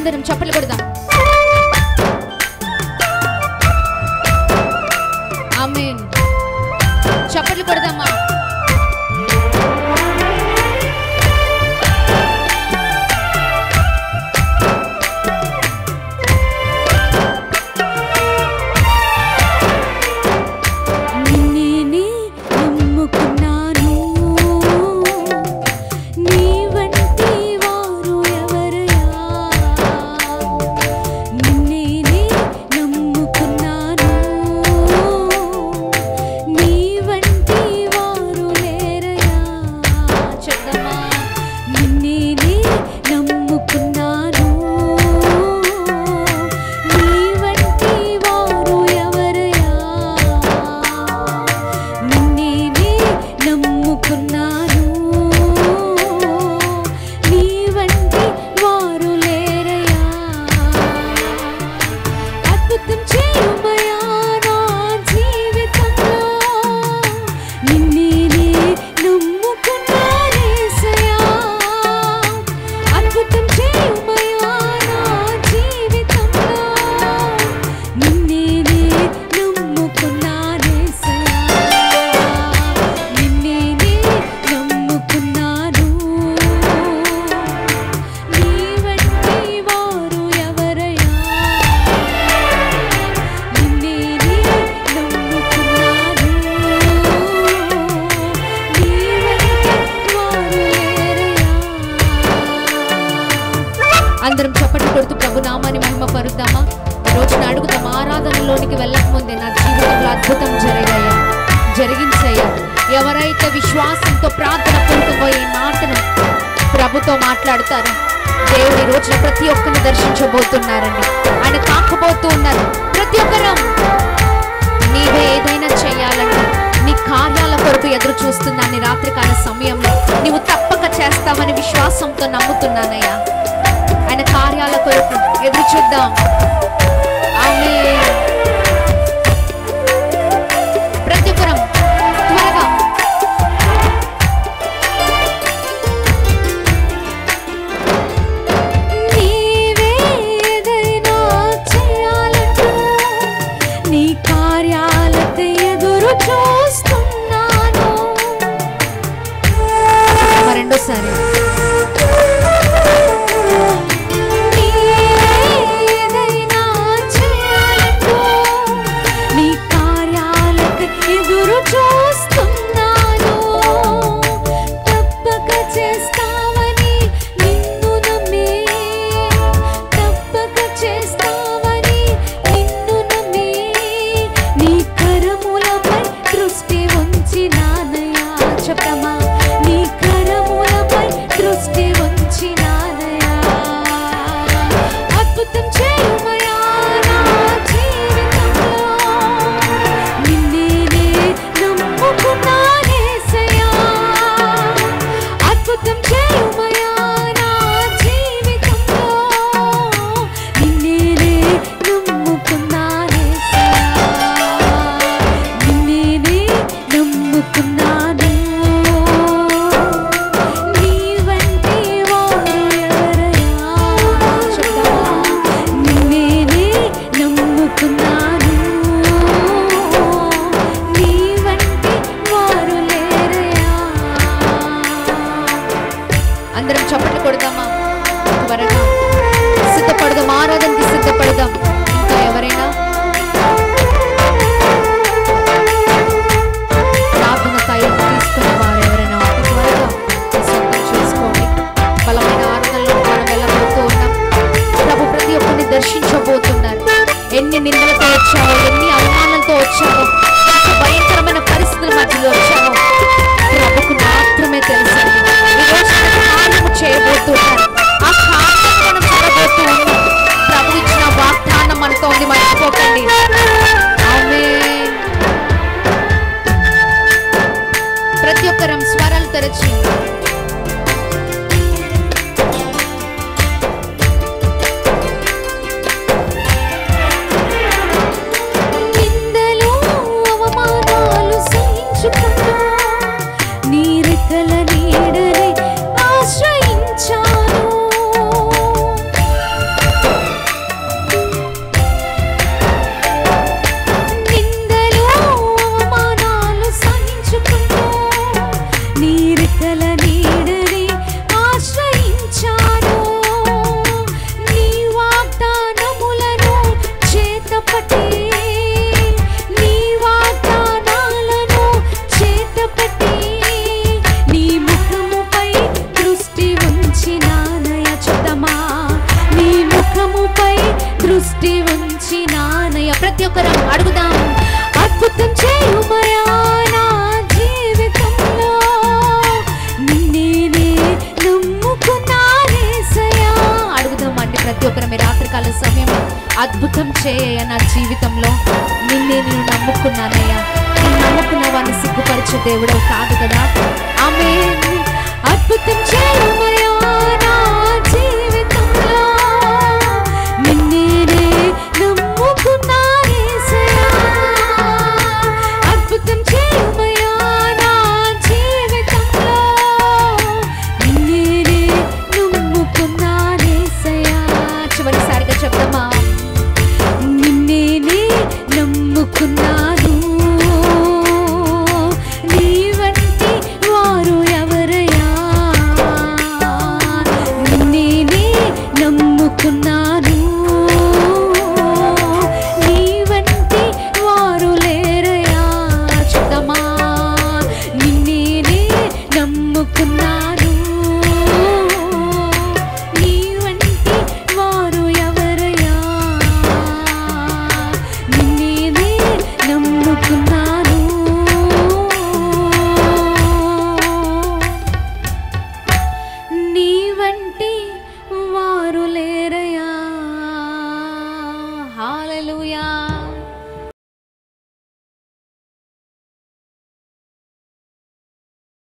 అందరం చప్పట్లు కొడదాం. ఆమేన్. చప్పట్లు కొడదామా. అందరం చప్పట్లు కొడుతూ ప్రభు నామాన్ని మహిమ పరుద్దామా. ఈ రోజున అడుగుదాం, ఆరాధనలోనికి వెళ్ళక ముందే నా జీవితంలో అద్భుతం జరిగించయ్యా. ఎవరైతే విశ్వాసంతో ప్రార్థన పూర్వపోయే మాటను ప్రభుతో మాట్లాడతారు, దేవుడు ఈ రోజున ప్రతి ఒక్కరిని దర్శించబోతున్నారండి. ఆయన తాకబోతూ ఉన్నారు. ప్రతి ఒక్కరం నీవే ఏదైనా చేయాలంటే నీ కార్యాల కొరకు ఎదురు చూస్తున్నాను. రాత్రికాల సమయంలో నీవు తప్పక చేస్తావని విశ్వాసంతో నమ్ముతున్నానయ్యా. ఆయన కార్యాల కొరకు ఎదురు చూద్దాం. ఆమేన్. ప్రతి ఒక్కరం త్వరగా నీవే ఏదైనా చేయాలంటూ నీ కార్యాలతో ఎదురు చూస్తున్నాను. రెండోసారి చప్పట్లు కొడదామా. త్వరగా సిద్ధపడదాం, ఆరాధనకి సిద్ధపడదాం. ఇంకా ఎవరైనా ప్రార్థన తైలం తీసుకునే వారు ఎవరైనా త్వరగా సిద్ధం చేసుకోండి. బలమైన ఆరాధనలో మనం వెళ్ళబోతూ ఉన్నాం. ప్రభు ప్రతి ఒక్కరిని దర్శించబోతున్నారు. ఎన్ని నిందలతో వచ్చావో, ఎన్ని అవమానాలతో వచ్చావో, భయంకరమైన పరిస్థితుల మధ్యలో వచ్చావో ప్రభుకు మాత్రమే తెలుసు. చేయబోతున్నారు. ఆ కార్యం మనం చూడబోతూ ఉన్నాం. ప్రభు ఇచ్చిన వాగ్దానం మనతో ఉంది, మర్చిపోకండి. ఆమేన్. ప్రతి ఒక్కరం స్వరాలు తెరచి దృష్టి ఉంచినానయ్య. ప్రతి ఒక్కరు అడుగుదాం. అద్భుతం చేయుమయా నా జీవితంలో, నిన్నే నమ్ముకున్నానేసయ్యా. అడుగుదామండి ప్రతి ఒక్కరు మీ రాత్రికాల సమయం. అద్భుతం చేయ నా జీవితంలో, నిన్నే నేను నమ్ముకున్నానయ్యా. నేను నమ్ముకున్న వాడిని సిగ్గుపరిచే దేవుడవు కాదు కదా. ఆమేన్. అద్భుతం చేయుమయా నా జీవితంలో, నిన్నే నమ్ముకున్నానేసయ్యా. అద్భుతం చేయుమయా నా జీవితంలో, నిన్నే నమ్ముకున్నానేసయ్యా. చివరిసారిగా చెప్తామా? నిన్నే నమ్ముకున్నాను, నీ వంటి వారు ఎవరయ్యా? నిన్నే నమ్ముకున్నాను,